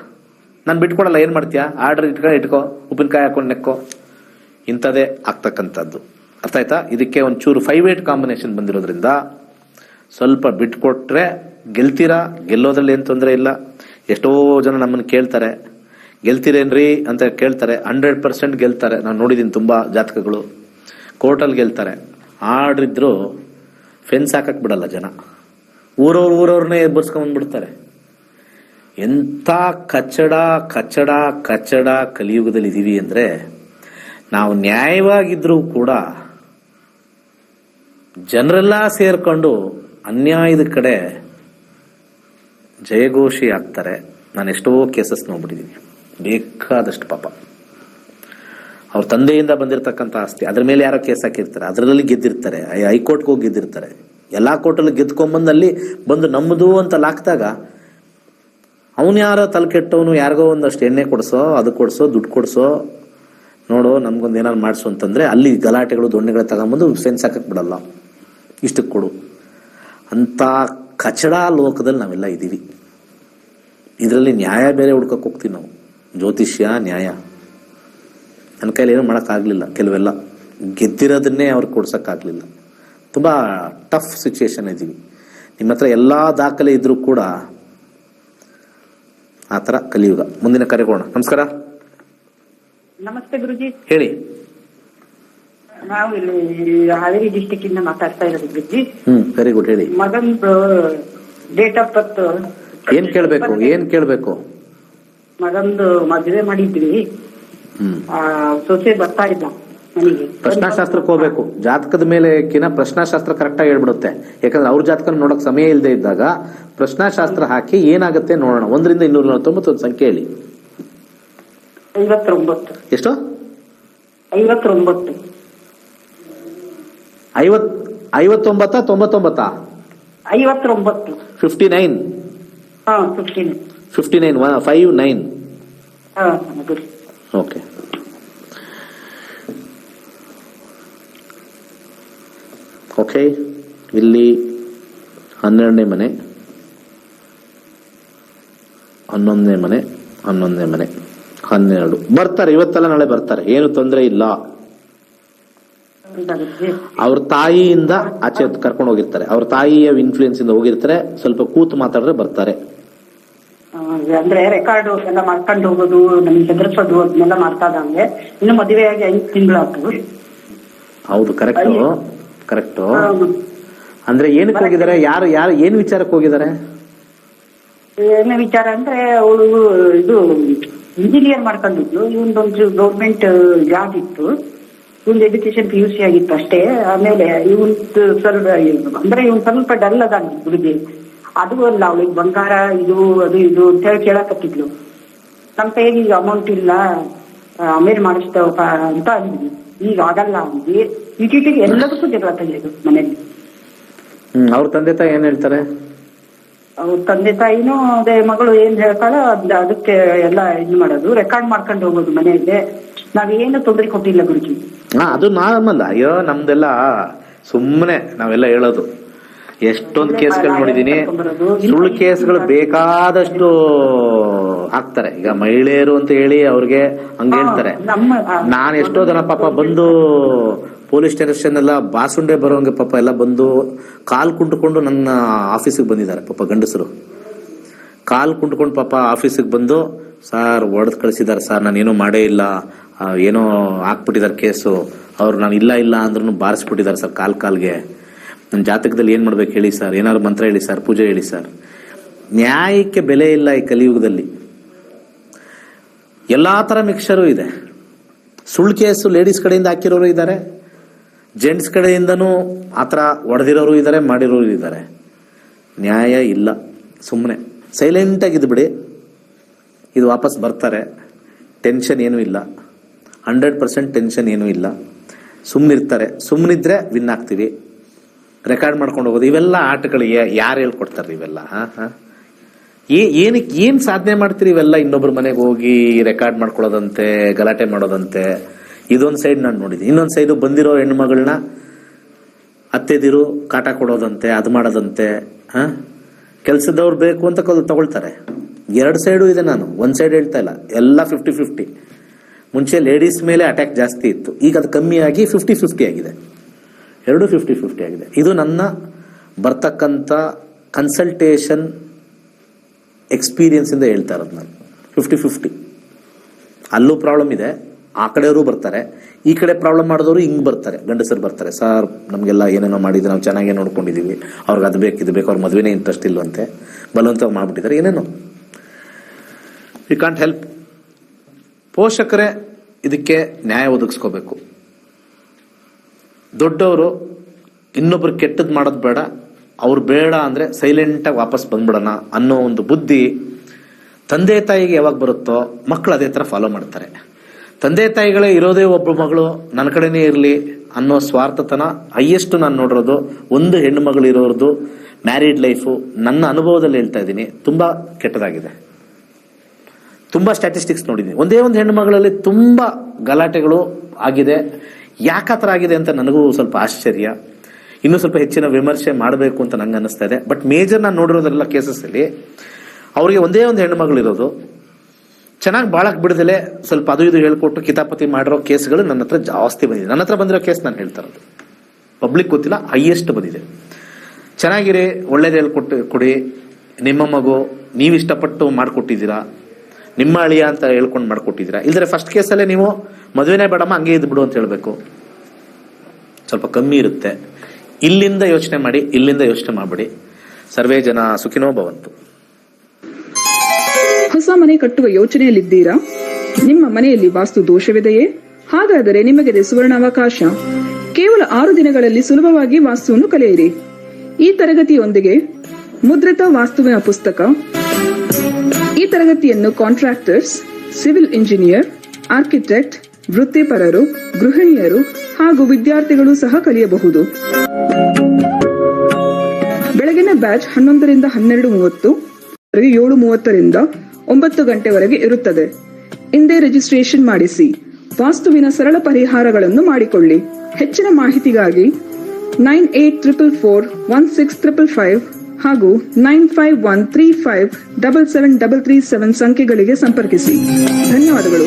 ನಾನು ಬಿಟ್ಕೊಡಲ್ಲ, ಏನ್ ಮಾಡ್ತೀಯಾ? ಆರ್ಡರ್ ಇಟ್ಕೊ, ಉಪ್ಪಿನಕಾಯಿ ಹಾಕೊಂಡು ನೆಕ್ಕೋ. ಇಂಥದೇ ಆಗ್ತಕ್ಕಂಥದ್ದು. ಅರ್ಥ ಆಯ್ತಾ? ಇದಕ್ಕೆ ಒಂಚೂರು 5-8 ಕಾಂಬಿನೇಷನ್ ಬಂದಿರೋದ್ರಿಂದ ಸ್ವಲ್ಪ ಬಿಟ್ಕೊಟ್ರೆ ಗೆಲ್ತೀರಾ. ಗೆಲ್ಲೋದ್ರಲ್ಲಿ ಏನ್ ತೊಂದರೆ ಇಲ್ಲ. ಎಷ್ಟೋ ಜನ ನಮ್ಮನ್ನು ಕೇಳ್ತಾರೆ, ಗೆಲ್ತೀರೇನ್ರಿ ಅಂತ ಕೇಳ್ತಾರೆ. 100% ಗೆಲ್ತಾರೆ. ನಾನು ನೋಡಿದೀನಿ ತುಂಬಾ ಜಾತಕಗಳು. ಕೋರ್ಟಲ್ಲಿ ಗೆಲ್ತಾರೆ. ಆರ್ಡರ್ ಇದ್ರು ಫೆನ್ಸ್ ಹಾಕಕ್ ಬಿಡಲ್ಲ ಜನ. ಊರವ್ರನ್ನೇ ಎಬ್ಬರ್ಸ್ಕೊಂಡ್ಬಿಡ್ತಾರೆ. ಎಂಥ ಕಚ್ಚಡ ಕಲಿಯುಗದಲ್ಲಿ ಇದೀವಿ ಅಂದ್ರೆ, ನಾವು ನ್ಯಾಯವಾಗಿದ್ರೂ ಕೂಡ ಜನರೆಲ್ಲ ಸೇರ್ಕೊಂಡು ಅನ್ಯಾಯದ ಕಡೆ ಜಯಘೋಷಿ ಆಗ್ತಾರೆ. ನಾನು ಎಷ್ಟೋ ಕೇಸಸ್ ನೋಡ್ಬಿಟ್ಟಿದ್ದೀನಿ. ಬೇಕಾದಷ್ಟು ಪಾಪ ಅವ್ರ ತಂದೆಯಿಂದ ಬಂದಿರತಕ್ಕಂಥ ಆಸ್ತಿ, ಅದ್ರ ಮೇಲೆ ಯಾರೋ ಕೇಸ್ ಹಾಕಿರ್ತಾರೆ, ಅದರಲ್ಲಿ ಗೆದ್ದಿರ್ತಾರೆ, ಹೈಕೋರ್ಟ್ಗೆ ಹೋಗಿ ಗೆದ್ದಿರ್ತಾರೆ. ಎಲ್ಲ ಕೋರ್ಟಲ್ಲಿ ಗೆದ್ಕೊಂಬಂದು ಅಲ್ಲಿ ಬಂದು ನಮ್ಮದು ಅಂತ ಲಾಕ್ದಾಗ ಅವನು ಯಾರೋ ತಲೆ ಕೆಟ್ಟವನು ಯಾರಿಗೋ ಒಂದಷ್ಟು ಎಣ್ಣೆ ಕೊಡಿಸೋ ಅದು ಕೊಡಿಸೋ ದುಡ್ಡು ಕೊಡಿಸೋ ನೋಡು ನಮ್ಗೊಂದು ಏನಾರು ಮಾಡಿಸು ಅಂತಂದ್ರೆ ಅಲ್ಲಿ ಗಲಾಟೆಗಳು ದೊಣ್ಣೆಗಳು ತಗೊಂಬಂದು ಸೆನ್ಸ್ ಹಾಕಕ್ಕೆ ಬಿಡಲ್ಲ, ಇಷ್ಟಕ್ಕೆ ಕೊಡು ಅಂತ ಕಚಡ ಲೋಕದಲ್ಲಿ ನಾವೆಲ್ಲ ಇದ್ದೀವಿ. ಇದರಲ್ಲಿ ನ್ಯಾಯ ಬೇರೆ ಹುಡ್ಕಕ್ಕೆ ಹೋಗ್ತೀವಿ ನಾವು, ಜ್ಯೋತಿಷ್ಯ ನ್ಯಾಯ. ನನ್ನ ಕೈಲಿ ಏನೂ ಮಾಡೋಕ್ಕಾಗಲಿಲ್ಲ, ಕೆಲವೆಲ್ಲ ಗೆದ್ದಿರೋದನ್ನೇ ಅವ್ರಿಗೆ ಕೊಡ್ಸೋಕ್ಕಾಗಲಿಲ್ಲ. ತುಂಬ ಟಫ್ ಸಿಚುಯೇಷನ್ ಇದ್ದೀವಿ. ನಿಮ್ಮ ಹತ್ರ ಎಲ್ಲ ದಾಖಲೆ ಇದ್ರೂ ಕೂಡ ಆ ಥರ ಕಲಿಯುಗ. ಮುಂದಿನ ಕರೆಗೋಣ. ನಮಸ್ಕಾರ. ನಮಸ್ತೆ ಗುರುಜಿ. ಹೇಳಿ. ನಾವು ಇಲ್ಲಿ ಹಾವೇರಿ ಡಿಸ್ಟಿಕ್ ಇಂದ ಮಾತಾಡ್ತಾ ಇರೋದು ಗುರುಜಿ. Very good. ಹೇಳಿ. ಮಗಂದು ಡೇಟ್ ಆಫ್ ಬರ್ತ್ ಏನ್ ಕೇಳ್ಬೇಕು? ಮಗಂದು ಮದುವೆ ಮಾಡಿದ್ವಿ, ಸೊಸೆ ಬರ್ತಾ ಇದ್ದ ಮನೆಗೆ. ಪ್ರಶ್ನಾಶಾಸ್ತ್ರಕ್ಕೆ ಹೋಗ್ಬೇಕು. ಜಾತಕದ ಮೇಲೆ ಪ್ರಶ್ನಾಶಾಸ್ತ್ರ ಕರೆಕ್ಟ್ ಆಗಿ ಹೇಳ್ಬಿಡುತ್ತೆ. ಯಾಕಂದ್ರೆ ಅವ್ರ ಜಾತಕ ನೋಡಕ್ ಸಮಯ ಇಲ್ಲದೆ ಇದ್ದಾಗ ಪ್ರಶ್ನಾಶಾಸ್ತ್ರ ಹಾಕಿ ಏನಾಗುತ್ತೆ ನೋಡೋಣ. 1 ರಿಂದ 249 ಒಂದು ಸಂಖ್ಯೆ ಹೇಳಿ. 59. ಎಷ್ಟು? 59. 59 99? 59. 59. 59. 59. ಓಕೆ. ಓಕೆ. ಇಲ್ಲಿ 12ನೇ ಮನೆ, 11ನೇ ಮನೆ, 11ನೇ ಮನೆ, 12 ಬರ್ತಾರೆ. ಇವತ್ತಲ್ಲ ನಾಳೆ ಬರ್ತಾರೆ, ಏನು ತೊಂದರೆ ಇಲ್ಲ. ಅವ್ರ ತಾಯಿಯಿಂದ ಆಚೆ ಕರ್ಕೊಂಡು ಹೋಗಿರ್ತಾರೆ, ಅವ್ರ ತಾಯಿಯ ಇನ್ಫ್ಲೂಯೆನ್ಸ್ ಇಂದ ಹೋಗಿರ್ತಾರೆ. ಸ್ವಲ್ಪ ಕೂತು ಮಾತಾಡಿದ್ರೆ ಬರ್ತಾರೆ. ಅಂದ್ರೆ ರೆಕಾರ್ಡ್ ಎಲ್ಲ ಮಾಡ್ಕೊಂಡು ಹೋಗೋದು, ನಮ್ಗೆ ಹೆದರ್ಸೋದು ಅದನ್ನೆಲ್ಲ ಮಾಡ್ತಾ ಇದ್ದಂಗೆ. ಇನ್ನು ಮದುವೆಯಾಗಿ 5 ತಿಂಗಳಾಯ್ತು. ಹೌದು, ಕರೆಕ್ಟ್. ಅಂದ್ರೆ ಏನಕ್ಕೆ ಹೋಗಿದ್ದಾರೆ? ಯಾರು ಏನ್ ವಿಚಾರಕ್ಕೆ ಹೋಗಿದ್ದಾರೆ? ಏನೇ ವಿಚಾರ ಅಂದ್ರೆ ಅವಳು ಇದು ಇಂಜಿನಿಯರ್ ಮಾಡ್ಕೊಂಡಿದ್ಲು. ಇವೊಂದೊಂದು ಗೌರ್ಮೆಂಟ್ ಜಾಬ್ ಇತ್ತು. ಇವನ್ ಎಜುಕೇಶನ್ PUC ಆಗಿತ್ತು ಅಷ್ಟೇ. ಆಮೇಲೆ ಇವನ್ ಸ್ವಲ್ಪ ಡಲ್ ಅದ ಹುಡುಗಿ. ಅದು ಅಲ್ಲ, ಅವಳಿಗೆ ಬಂಗಾರ ಇದು ಅದು ಇದು ಅಂತ ಹೇಳಿ ಕೇಳಕತ್ತಿದ್ಲು. ನಮ್ಮ ಕೈಗೆ ಈಗ ಅಮೌಂಟ್ ಇಲ್ಲ, ಆಮೇಲೆ ಮಾಡಿಸ್ತೇವಪ್ಪ ಅಂತ ಅಂದ್ವಿ. ಈಗ ಆಗಲ್ಲ ಅಂದ್ವಿ. ಇಟಿಟಿಗೆ ಎಲ್ಲದಕ್ಕೂ ಜಗಳ ತೆಗೆಯೋದು ಮನೇಲಿ. ಅವ್ರ ತಂದೆ ತಾಯಿ ಏನ್ ಹೇಳ್ತಾರೆ? ಅವ್ರ ತಂದೆ ತಾಯಿನೂ ಅದೇ ಮಗಳು ಏನ್ ಹೇಳ್ತಾಳೋ ಅದಕ್ಕೆ ಎಲ್ಲ ಇದು ಮಾಡೋದು, ರೆಕಾರ್ಡ್ ಮಾಡ್ಕೊಂಡು ಹೋಗೋದು ಮನೆಯಲ್ಲೇ. ನಾವೇನು ತೊಂದರೆ ಕೊಟ್ಟಿಲ್ಲ ಗುರುಜಿ. ಅದು ನಾರ್ಮಲ್. ಅಯ್ಯೋ ನಮ್ದೆಲ್ಲ ಸುಮ್ಮನೆ ನಾವೆಲ್ಲ ಹೇಳೋದು. ಎಷ್ಟೊಂದು ಕೇಸ್ಗಳು ನೋಡಿದೀನಿ, ಸುಳ್ಳು ಕೇಸ್ಗಳು ಬೇಕಾದಷ್ಟು ಹಾಕ್ತಾರೆ. ಈಗ ಮಹಿಳೆಯರು ಅಂತ ಹೇಳಿ ಅವ್ರಿಗೆ ಹಂಗ ಹೇಳ್ತಾರೆ. ನಾನು ಎಷ್ಟೋ ಜನ ಪಾಪ ಬಂದು ಪೊಲೀಸ್ ಸ್ಟೇಷನ್ ಎಲ್ಲ ಬಾಸುಂಡೆ ಬರೋಂಗೆ ಪಾಪ ಎಲ್ಲ ಬಂದು ಕಾಲ್ ಕುಂಟ್ಕೊಂಡು ನನ್ನ ಆಫೀಸಿಗೆ ಬಂದಿದ್ದಾರೆ. ಪಾಪ ಗಂಡಸರು ಕಾಲ್ ಕುಂಟ್ಕೊಂಡು ಪಾಪ ಆಫೀಸಿಗೆ ಬಂದು, ಸಾರ್ ಹೊಡೆದ್ ಕಳಿಸಿದಾರೆ ಸರ್, ನಾನೇನೋ ಮಾಡೇ ಇಲ್ಲ, ಏನೋ ಹಾಕ್ಬಿಟ್ಟಿದ್ದಾರೆ ಕೇಸು, ಅವ್ರು ನಾನು ಇಲ್ಲ ಅಂದ್ರೂ ಬಾರಿಸ್ಬಿಟ್ಟಿದ್ದಾರೆ ಸರ್ ಕಾಲ್ಗೆ. ನನ್ನ ಜಾತಕದಲ್ಲಿ ಏನ್ ಮಾಡ್ಬೇಕು ಹೇಳಿ ಸರ್, ಏನಾದ್ರು ಮಂತ್ರ ಹೇಳಿ ಸರ್, ಪೂಜೆ ಹೇಳಿ ಸರ್. ನ್ಯಾಯಕ್ಕೆ ಬೆಲೆ ಇಲ್ಲ ಈ ಕಲಿಯುಗದಲ್ಲಿ. ಎಲ್ಲಾ ತರ ಮಿಕ್ಸರು ಇದೆ. ಸುಳ್ಳು ಕೇಸು ಲೇಡೀಸ್ ಕಡೆಯಿಂದ ಹಾಕಿರೋರು ಇದ್ದಾರೆ, ಜೆಂಟ್ಸ್ ಕಡೆಯಿಂದನೂ ಆತರ ಹೊಡೆದಿರೋರು ಇದ್ದಾರೆ, ಮಾಡಿರೋರು ಇದ್ದಾರೆ. ನ್ಯಾಯ ಇಲ್ಲ. ಸುಮ್ಮನೆ ಸೈಲೆಂಟ್ ಆಗಿದ್ದು ಬಿಡಿ, ಇದು ವಾಪಸ್ ಬರ್ತಾರೆ. ಟೆನ್ಷನ್ ಏನೂ ಇಲ್ಲ, 100% ಟೆನ್ಷನ್ ಏನೂ ಇಲ್ಲ. ಸುಮ್ಮನಿರ್ತಾರೆ. ಸುಮ್ಮನಿದ್ರೆ ವಿನ್ ಆಗ್ತೀವಿ. ರೆಕಾರ್ಡ್ ಮಾಡ್ಕೊಂಡು ಹೋಗೋದು ಇವೆಲ್ಲ ಆಟಗಳಿಗೆ ಯಾರು ಹೇಳ್ಕೊಡ್ತಾರೆ? ಇವೆಲ್ಲ ಏನಕ್ಕೆ ಏನ್ ಸಾಧನೆ ಮಾಡ್ತೀರಿ ಇವೆಲ್ಲ? ಇನ್ನೊಬ್ರ ಮನೆಗೆ ಹೋಗಿ ರೆಕಾರ್ಡ್ ಮಾಡ್ಕೊಳ್ಳೋದಂತೆ, ಗಲಾಟೆ ಮಾಡೋದಂತೆ. ಇದೊಂದು ಸೈಡ್ ನಾನು ನೋಡಿದ್ದೀನಿ. ಇನ್ನೊಂದು ಸೈಡು ಬಂದಿರೋ ಹೆಣ್ಮಗಳನ್ನ ಅತ್ತೆದಿರು ಕಾಟ ಕೊಡೋದಂತೆ, ಅದು ಮಾಡೋದಂತೆ. ಕೆಲ್ಸದವ್ರು ಬೇಕು ಅಂತ ತಗೊಳ್ತಾರೆ. 2 ಸೈಡು ಇದೆ. ನಾನು ಒಂದ್ ಸೈಡ್ ಹೇಳ್ತಾ ಇಲ್ಲ, ಎಲ್ಲ 50-50. ಮುಂಚೆ ಲೇಡೀಸ್ ಮೇಲೆ ಅಟ್ಯಾಕ್ ಜಾಸ್ತಿ ಇತ್ತು, ಈಗ ಅದು ಕಮ್ಮಿ ಆಗಿ 50-50 ಆಗಿದೆ. 2 50-50 ಆಗಿದೆ. ಇದು ನನ್ನ ಬರ್ತಕ್ಕಂಥ ಕನ್ಸಲ್ಟೇಷನ್ ಎಕ್ಸ್ಪೀರಿಯನ್ಸ್ ಇಂದ ಹೇಳ್ತಾ ಇರೋದು ನಾನು. 50-50. ಅಲ್ಲೂ ಪ್ರಾಬ್ಲಮ್ ಇದೆ, ಆ ಕಡೆಯವರು ಬರ್ತಾರೆ, ಈ ಕಡೆ ಪ್ರಾಬ್ಲಮ್ ಮಾಡಿದವರು ಹಿಂಗ್ ಬರ್ತಾರೆ, ಗಂಡಸರು ಬರ್ತಾರೆ. ಸರ್ ನಮ್ಗೆಲ್ಲ ಏನೇನೋ ಮಾಡಿದ್ರೆ ನಾವು ಚೆನ್ನಾಗೇ ನೋಡ್ಕೊಂಡಿದೀವಿ, ಅವ್ರಿಗೆ ಅದು ಬೇಕು ಇದು ಬೇಕು, ಅವ್ರ ಮದುವೆನೇ ಇಂಟ್ರೆಸ್ಟ್ ಇಲ್ವಂತೆ, ಬಲವಂತವಾಗಿ ಮಾಡ್ಬಿಟ್ಟಿದ್ದಾರೆ, ಏನೇನೋ. We can't help. ಪೋಷಕರೇ ಇದಕ್ಕೆ ನ್ಯಾಯ ಒದಗಿಸ್ಕೋಬೇಕು. ದೊಡ್ಡವರು ಇನ್ನೊಬ್ರು ಕೆಟ್ಟದ್ ಮಾಡೋದು ಬೇಡ, ಅವ್ರು ಬೇಡ ಅಂದ್ರೆ ಸೈಲೆಂಟಾಗಿ ವಾಪಸ್ ಬಂದ್ಬಿಡೋಣ ಅನ್ನೋ ಒಂದು ಬುದ್ಧಿ ತಂದೆ ತಾಯಿಗೆ ಯಾವಾಗ ಬರುತ್ತೋ ಮಕ್ಕಳು ಅದೇ ತರ ಫಾಲೋ ಮಾಡ್ತಾರೆ. ತಂದೆ ತಾಯಿಗಳೇ ಇರೋದೇ ಒಬ್ಬ ಮಗಳು ನನ್ನ ಕಡೆನೇ ಇರಲಿ ಅನ್ನೋ ಸ್ವಾರ್ಥತನ ಹೈಯೆಸ್ಟ್ ನಾನು ನೋಡಿರೋದು ಒಂದು ಹೆಣ್ಣು ಮಗಳು ಇರೋರ್ದು ಮ್ಯಾರಿಡ್ ಲೈಫು ನನ್ನ ಅನುಭವದಲ್ಲಿ ಹೇಳ್ತಾ ಇದ್ದೀನಿ, ತುಂಬಾ ಕೆಟ್ಟದಾಗಿದೆ. ತುಂಬಾ ಸ್ಟ್ಯಾಟಿಸ್ಟಿಕ್ಸ್ ನೋಡಿದ್ದೀನಿ. ಒಂದೇ ಒಂದು ಹೆಣ್ಣು ಮಗಳಲ್ಲಿ ತುಂಬಾ ಗಲಾಟೆಗಳು ಆಗಿದೆ. ಯಾಕತ್ರ ಆಗಿದೆ ಅಂತ ನನಗೂ ಸ್ವಲ್ಪ ಆಶ್ಚರ್ಯ. ಇನ್ನೂ ಸ್ವಲ್ಪ ಹೆಚ್ಚಿನ ವಿಮರ್ಶೆ ಮಾಡಬೇಕು ಅಂತ ನಂಗೆ ಅನ್ನಿಸ್ತಾ ಇದೆ. ಬಟ್ ಮೇಜರ್ ನಾನು ನೋಡಿರೋದೆಲ್ಲ ಕೇಸಸ್ ಅಲ್ಲಿ ಅವ್ರಿಗೆ ಒಂದೇ ಒಂದು ಹೆಣ್ಣು ಮಗಳು ಇರೋದು, ಚೆನ್ನಾಗಿ ಬಾಳಕ್ ಬಿಡದಲೆ ಸ್ವಲ್ಪ ಅದು ಇದು ಹೇಳ್ಕೊಟ್ಟು ಕಿತಾಪತಿ ಮಾಡಿರೋ ಕೇಸ್ಗಳು ನನ್ನ ಹತ್ರ ಜಾಸ್ತಿ ಬಂದಿದೆ. ನನ್ನ ಹತ್ರ ಬಂದಿರೋ ಕೇಸ್ ನಾನು ಹೇಳ್ತಾ ಇರೋದು, ಪಬ್ಲಿಕ್ ಗೊತ್ತಿಲ್ಲ, ಹೈಯೆಸ್ಟ್ ಬಂದಿದೆ. ಚೆನ್ನಾಗಿರಿ, ಒಳ್ಳೇದು ಹೇಳ್ಕೊಟ್ಟು ಕೊಡಿ, ನಿಮ್ಮ ಮಗು ನೀವು ಇಷ್ಟಪಟ್ಟು ಮಾಡಿಕೊಟ್ಟಿದ್ದೀರಾ, ನಿಮ್ಮ ಅಳಿಯ ಅಂತ ಹೇಳ್ಕೊಂಡು ಮಾಡ್ಕೊಟ್ಟಿದ್ದೀರಾ. ಇಲ್ದ್ರೆ ಫಸ್ಟ್ ಕೇಸಲ್ಲೇ ನೀವು ಮದುವೆನೇ ಬೇಡಮ್ಮ ಹಂಗೆ ಇದ್ದು ಬಿಡು ಅಂತ ಹೇಳ್ಬೇಕು, ಸ್ವಲ್ಪ ಕಮ್ಮಿ ಇರುತ್ತೆ. ಇಲ್ಲಿಂದ ಯೋಚನೆ ಮಾಡಿ, ಇಲ್ಲಿಂದ ಯೋಚನೆ ಮಾಡಬೇಡಿ. ಸರ್ವೇ ಜನ ಸುಖಿನೋ ಭವಂತು. ಹೊಸ ಮನೆ ಕಟ್ಟುವ ಯೋಚನೆಯಲ್ಲಿದ್ದೀರಾ? ನಿಮ್ಮ ಮನೆಯಲ್ಲಿ ವಾಸ್ತು ದೋಷವಿದೆಯೇ? ಹಾಗಾದರೆ ನಿಮಗೆ ಸುವರ್ಣಾವಕಾಶ. ಕೇವಲ 6 ದಿನಗಳಲ್ಲಿ ಸುಲಭವಾಗಿ ವಾಸ್ತುವನ್ನು ಕಲಿಯಿರಿ. ಈ ತರಗತಿಯೊಂದಿಗೆ ಮುದ್ರಿತ ವಾಸ್ತುವಿನ ಪುಸ್ತಕ. ಈ ತರಗತಿಯನ್ನು ಕಾಂಟ್ರಾಕ್ಟರ್ಸ್, ಸಿವಿಲ್ ಇಂಜಿನಿಯರ್, ಆರ್ಕಿಟೆಕ್ಟ್, ವೃತ್ತಿಪರರು, ಗೃಹಿಣಿಯರು ಹಾಗೂ ವಿದ್ಯಾರ್ಥಿಗಳು ಸಹ ಕಲಿಯಬಹುದು. ಬೆಳಗಿನ ಬ್ಯಾಚ್ 11 ರಿಂದ 12:30, 7:30 ರಿಂದ 9 ಗಂಟೆವರೆಗೆ ಇರುತ್ತದೆ. ಇಂದೇ ರಿಜಿಸ್ಟ್ರೇಷನ್ ಮಾಡಿಸಿ ವಾಸ್ತುವಿನ ಸರಳ ಪರಿಹಾರಗಳನ್ನು ಮಾಡಿಕೊಳ್ಳಿ. ಹೆಚ್ಚಿನ ಮಾಹಿತಿಗಾಗಿ 9844416555 ಹಾಗೂ 9513577337 ಸಂಖ್ಯೆಗಳಿಗೆ ಸಂಪರ್ಕಿಸಿ. ಧನ್ಯವಾದಗಳು.